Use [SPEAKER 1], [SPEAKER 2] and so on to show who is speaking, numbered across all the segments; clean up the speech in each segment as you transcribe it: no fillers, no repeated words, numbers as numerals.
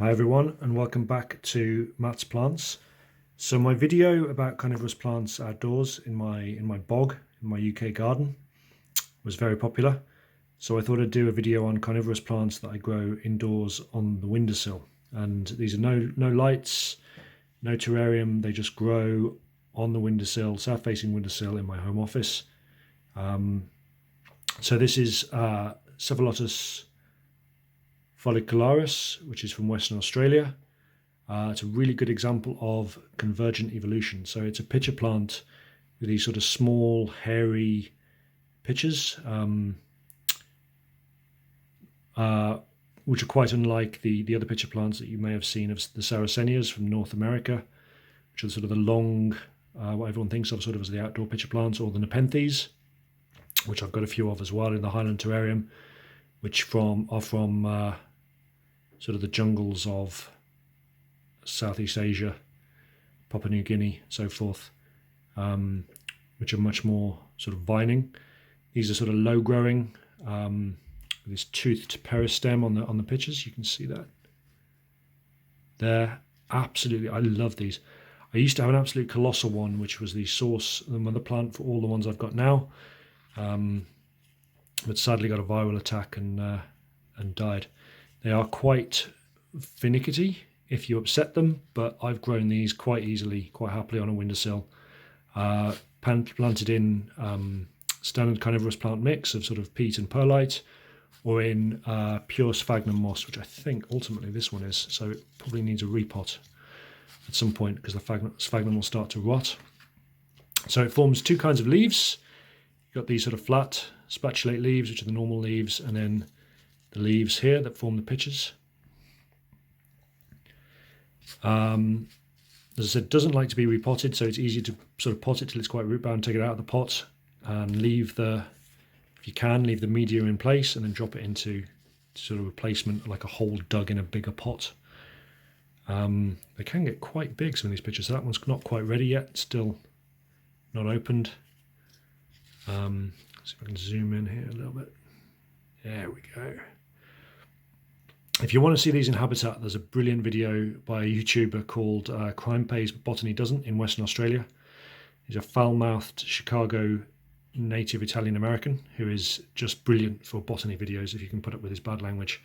[SPEAKER 1] Hi everyone, and welcome back to Matt's Plants. So my video about carnivorous plants outdoors in my bog, in my UK garden, was very popular. So I thought I'd do a video on carnivorous plants that I grow indoors on the windowsill. And these are no lights, no terrarium, they just grow on the windowsill, south-facing windowsill in my home office. So this is Cephalotus follicularis, which is from Western Australia. It's a really good example of convergent evolution. So it's a pitcher plant with these sort of small, hairy pitchers, which are quite unlike the other pitcher plants that you may have seen of the Sarracenias from North America, which are sort of the long, what everyone thinks of sort of as the outdoor pitcher plants, or the Nepenthes, which I've got a few of as well in the Highland Terrarium, which are from sort of the jungles of Southeast Asia, Papua New Guinea, so forth, which are much more sort of vining. These are sort of low growing, with this toothed peristem on the pitchers. You can see that. They're absolutely, I love these. I used to have an absolute colossal one, which was the source, the mother plant for all the ones I've got now, but sadly got a viral attack and died. They are quite finicky if you upset them, but I've grown these quite easily, quite happily on a windowsill. Planted in standard carnivorous plant mix of sort of peat and perlite, or in pure sphagnum moss, which I think ultimately this one is, so it probably needs a repot at some point because the sphagnum will start to rot. So it forms two kinds of leaves. You've got these sort of flat spatulate leaves, which are the normal leaves, and then the leaves here that form the pitchers. As I said, doesn't like to be repotted, so it's easy to sort of pot it till it's quite root bound, take it out of the pot, and leave the, if you can, leave the media in place, and then drop it into sort of replacement, like a hole dug in a bigger pot. They can get quite big, some of these pitchers. So that one's not quite ready yet, still not opened. See if I can zoom in here a little bit. There we go. If you want to see these in habitat, there's a brilliant video by a YouTuber called Crime Pays But Botany Doesn't in Western Australia. He's a foul-mouthed Chicago native Italian American who is just brilliant for botany videos if you can put up with his bad language,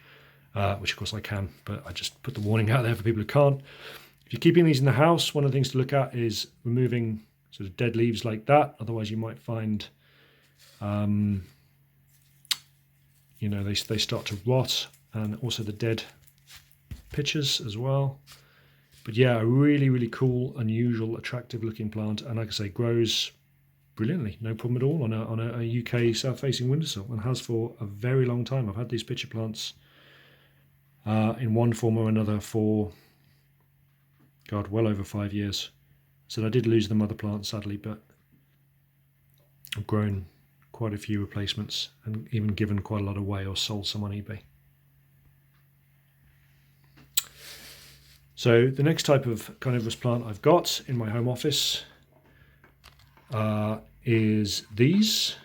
[SPEAKER 1] which of course I can, but I just put the warning out there for people who can't. If you're keeping these in the house, one of the things to look at is removing sort of dead leaves like that. Otherwise you might find you know, they start to rot, and also the dead pitchers as well. But yeah, a really cool, unusual, attractive looking plant, and like I say, grows brilliantly, no problem at all on a UK south-facing windowsill, and has for a very long time. I've had these pitcher plants in one form or another for, God, well over 5 years. So I did lose the mother plant sadly, but I've grown quite a few replacements and even given quite a lot away or sold some on eBay. So the next type of carnivorous plant I've got in my home office is these.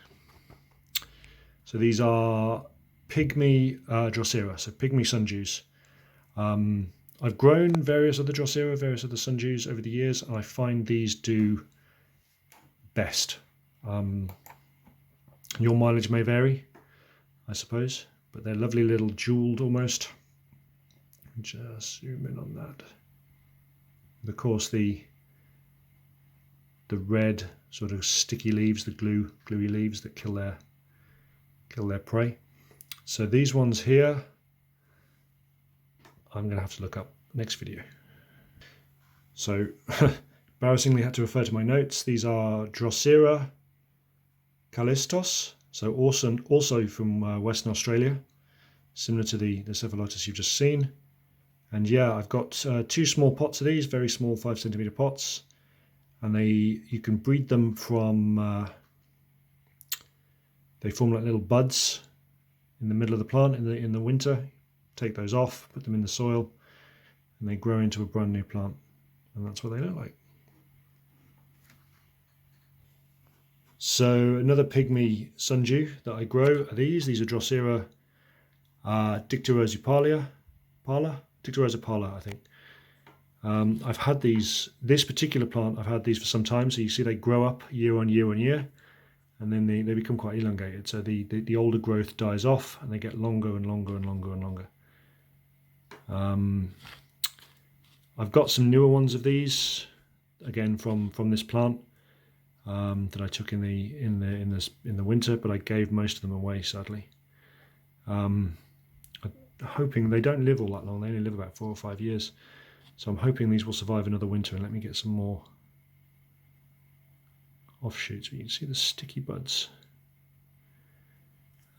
[SPEAKER 1] So these are Pygmy Drosera, so Pygmy sundews. I've grown various other Drosera, various other sundews over the years, and I find these do best. Your mileage may vary, I suppose, but they're lovely little jeweled almost. Just zoom in on that. And of course, the red sort of sticky leaves, the gluey leaves that kill their prey. So these ones here, I'm going to have to look up next video. So embarrassingly had to refer to my notes. These are Drosera Calestous, so also from Western Australia, similar to the Cephalotus you've just seen. And yeah, I've got two small pots of these, very small 5 centimeter pots, and you can breed them from, they form like little buds in the middle of the plant in the winter. Take those off, put them in the soil, and they grow into a brand new plant, and that's what they look like. So another pygmy sundew that I grow are these. These are Drosera Dictatorship. Dictatorship, I think. I've had this particular plant, I've had these for some time, so you see they grow up year on year on year, and then they become quite elongated. So the older growth dies off, and they get longer and longer and longer and longer. I've got some newer ones of these, again from this plant, that I took in the winter, but I gave most of them away, sadly. I'm hoping they don't live all that long. They only live about 4 or 5 years. So I'm hoping these will survive another winter and let me get some more offshoots. You can see the sticky buds.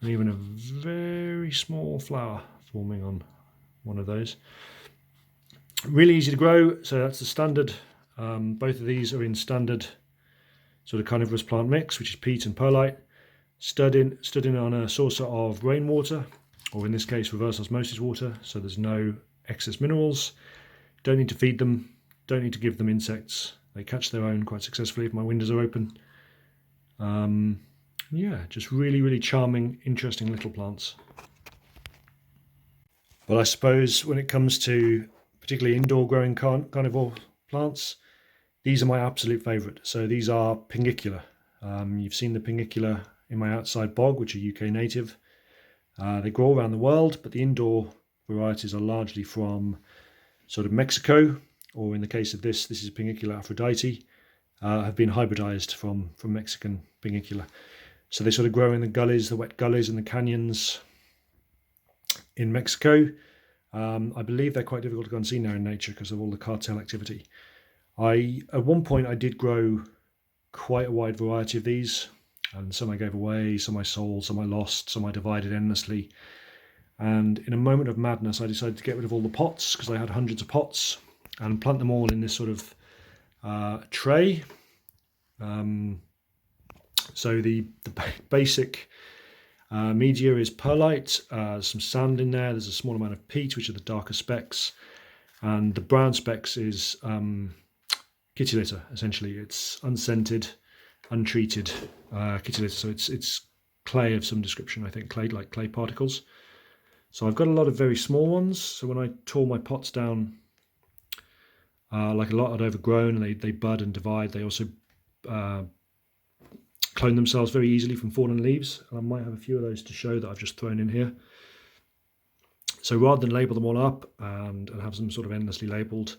[SPEAKER 1] And even a very small flower forming on one of those. Really easy to grow, so that's the standard. Both of these are in standard sort of carnivorous plant mix, which is peat and perlite, stood in on a saucer of rainwater, or in this case reverse osmosis water, so there's no excess minerals. Don't need to feed them, don't need to give them insects. They catch their own quite successfully if my windows are open. Yeah, just really, really charming, interesting little plants. But I suppose when it comes to particularly indoor growing carnivore plants, these are my absolute favourite. So these are Pinguicula. You've seen the Pinguicula in my outside bog, which are UK native. They grow all around the world, but the indoor varieties are largely from sort of Mexico, or in the case of this is Pinguicula Aphrodite, have been hybridized from Mexican Pinguicula. So they sort of grow in the gullies, the wet gullies and the canyons in Mexico. I believe they're quite difficult to go and see now in nature because of all the cartel activity. At one point I did grow quite a wide variety of these, and some I gave away, some I sold, some I lost, some I divided endlessly. And in a moment of madness, I decided to get rid of all the pots, because I had hundreds of pots, and plant them all in this sort of tray. So the basic media is perlite, some sand in there, there's a small amount of peat, which are the darker specks, and the brown specks is kitty litter, essentially. It's unscented, untreated kitty litter, so it's clay of some description, I think, like clay particles. So I've got a lot of very small ones, so when I tore my pots down, like a lot had overgrown and they bud and divide, they also clone themselves very easily from fallen leaves. And I might have a few of those to show that I've just thrown in here. So rather than label them all up and have them sort of endlessly labelled,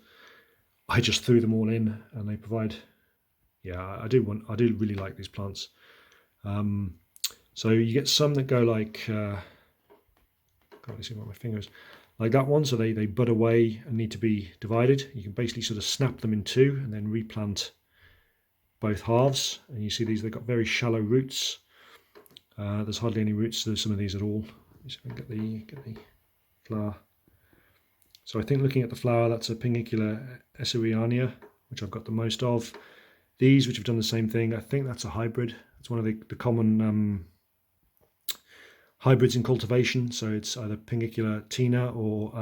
[SPEAKER 1] I just threw them all in, and they provide, yeah, I do really like these plants. So you get some that go like, can't really see my fingers, like that one, so they bud away and need to be divided. You can basically sort of snap them in two and then replant both halves, and you see these, they've got very shallow roots. There's hardly any roots to some of these at all. Just get the flower. So I think looking at the flower, that's a Pinguicula esseriania, which I've got the most of. These, which have done the same thing, I think that's a hybrid. It's one of the common hybrids in cultivation. So it's either Pinguicula tina or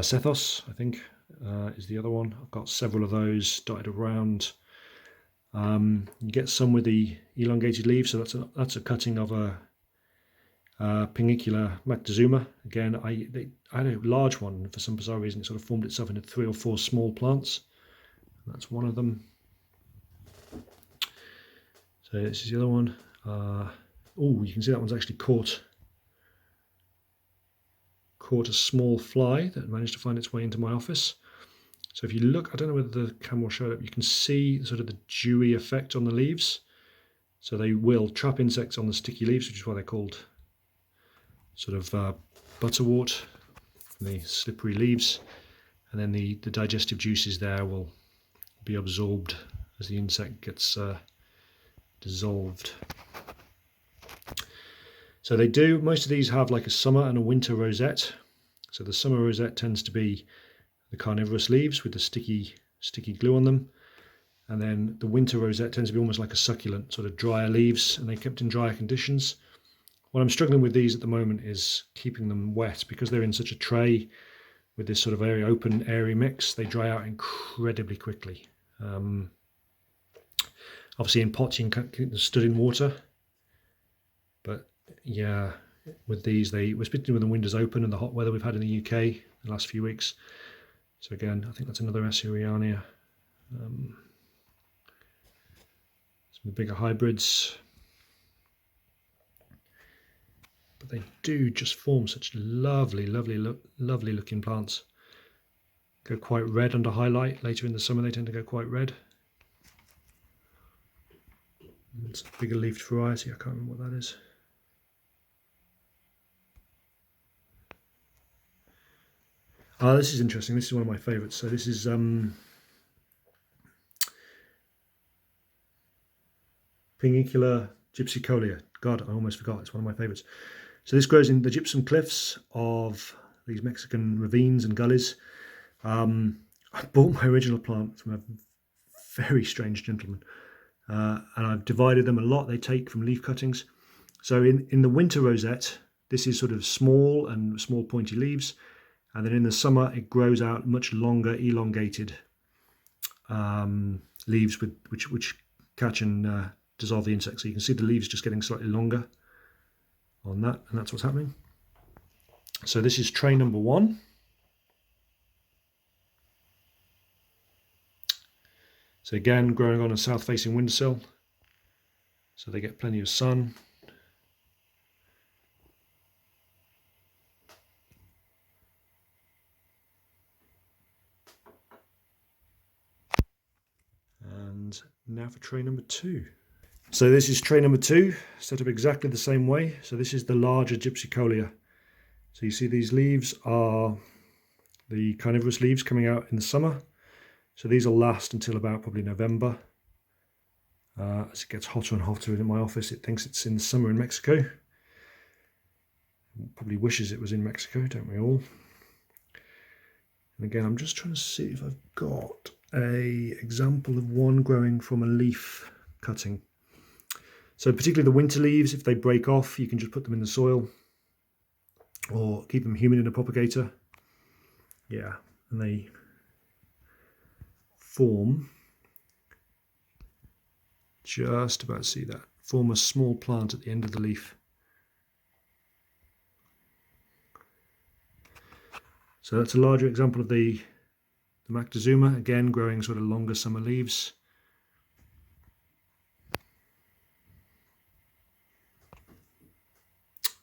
[SPEAKER 1] Cephalotus, I think, is the other one. I've got several of those dotted around. You get some with the elongated leaves, so that's a cutting of a Pinguicula Mactazuma. Again, I had a large one, for some bizarre reason it sort of formed itself into 3 or 4 small plants. That's one of them. So this is the other one. Oh, you can see that one's actually caught a small fly that managed to find its way into my office. So if you look, I don't know whether the camera will show it, you can see sort of the dewy effect on the leaves. So they will trap insects on the sticky leaves, which is why they're called sort of butterwort, the slippery leaves. And then the digestive juices there will be absorbed as the insect gets dissolved. So they do, most of these have like a summer and a winter rosette. So the summer rosette tends to be the carnivorous leaves with the sticky glue on them. And then the winter rosette tends to be almost like a succulent, sort of drier leaves, and they're kept in drier conditions. What I'm struggling with these at the moment is keeping them wet, because they're in such a tray with this sort of very open, airy mix. They dry out incredibly quickly. Obviously in pots you can keep them stood in water, but yeah, with these. We're particularly with the windows open and the hot weather we've had in the UK the last few weeks. So again, I think that's another Esseriania. Some of the bigger hybrids. But they do just form such lovely looking plants. Go quite red under highlight. Later in the summer they tend to go quite red. It's a bigger leafed variety, I can't remember what that is. Ah, this is interesting. This is one of my favourites. So this is Pinguicula Gypsy Kolya. God, I almost forgot. It's one of my favourites. So this grows in the gypsum cliffs of these Mexican ravines and gullies. I bought my original plant from a very strange gentleman, and I've divided them a lot. They take from leaf cuttings. So in the winter rosette, this is sort of small and small pointy leaves, and then in the summer it grows out much longer, elongated leaves which catch and dissolve the insects. So you can see the leaves just getting slightly longer on that, and that's what's happening. So this is tray number 1. So again, growing on a south-facing windowsill, so they get plenty of sun. And now for tray number 2. So this is tray number 2, set up exactly the same way. So this is the larger Gypsy Kolya. So you see these leaves are the carnivorous leaves coming out in the summer. So these will last until about probably November. As it gets hotter and hotter in my office, it thinks it's in the summer in Mexico. It probably wishes it was in Mexico, don't we all? And again, I'm just trying to see if I've got an example of one growing from a leaf cutting. So particularly the winter leaves, if they break off, you can just put them in the soil or keep them humid in a propagator. Yeah, and they form, just about see that, form a small plant at the end of the leaf. So that's a larger example of the Mactazuma, again growing sort of longer summer leaves.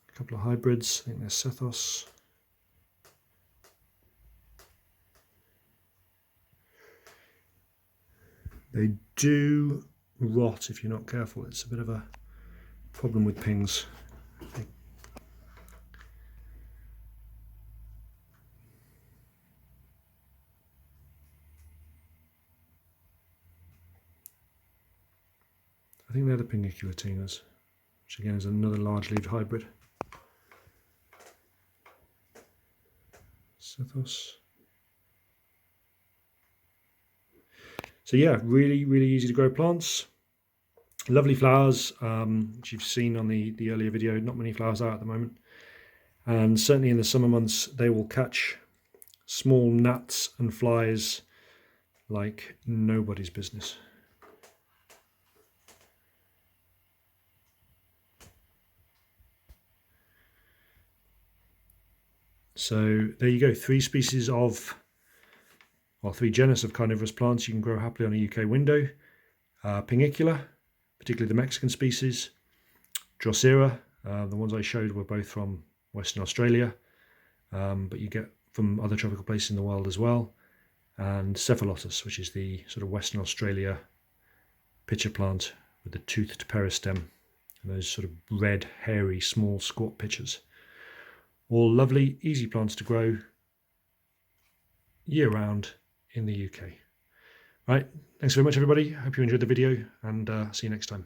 [SPEAKER 1] A couple of hybrids, I think they're Cephalotus. They do rot if you're not careful. It's a bit of a problem with pings. I think they're the Pinguicula, which again is another large-leaved hybrid. Cephalotus. So yeah, really easy to grow plants. Lovely flowers, which you've seen on the earlier video. Not many flowers out at the moment. And certainly in the summer months, they will catch small gnats and flies like nobody's business. So there you go, 3 species of, well, 3 genus of carnivorous plants you can grow happily on a UK window. Pinguicula, particularly the Mexican species. Drosera, the ones I showed were both from Western Australia, but you get from other tropical places in the world as well. And Cephalotus, which is the sort of Western Australia pitcher plant with the toothed peristem and those sort of red, hairy, small, squat pitchers. All lovely, easy plants to grow year-round in the UK. Right, thanks very much everybody. Hope you enjoyed the video, and see you next time.